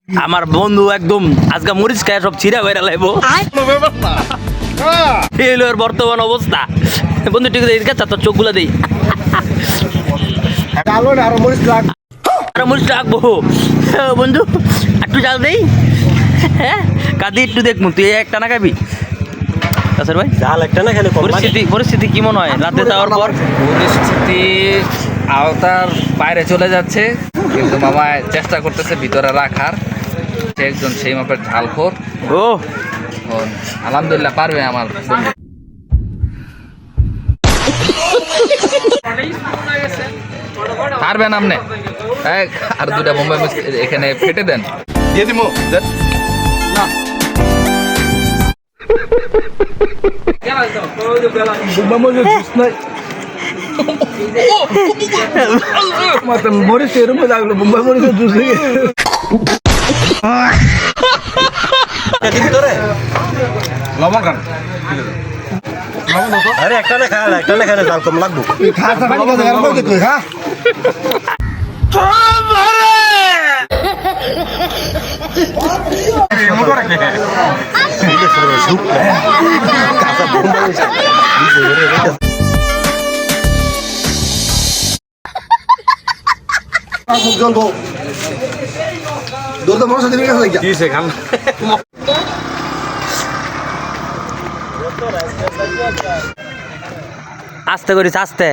আমার বন্ধু একদম আজকে মরিচ খায় সব ছিঁড়া বেড়া লাইব এর বর্তমান অবস্থা। বন্ধু ঠিক আছে তোর চোখগুলো দেই আরো মরিচ রাখবো বন্ধু একটু জাল দেই। হ্যাঁ কাদি একটু দেখবো তুই একটা না খাবি কাসের ভাই জাল একটা না খেলে পরিস্থিতি কি মনে হয় রাতে যাওয়ার পর? পরিস্থিতি আওতার বাইরে চলে যাচ্ছে, কিন্তু মামা চেষ্টা করতেছে ভিতরে রাখার। সে একজন সেই মাপের ঝালখোর। ও আলহামদুলিল্লাহ পারবে আমার বন্ধু। পারবেন আপনি। আর দুটা বোম্বাই এখানে ফেটে দেন। দিয়ে দিমু মরিচ এরম লাগলো বোম্বাই মরিচের জুস লবণ খান আরে একটা না খালে জাল কম লাগবো খাসা পানি কথা এর মধ্যে তুই খা আস্তে করিস আস্তে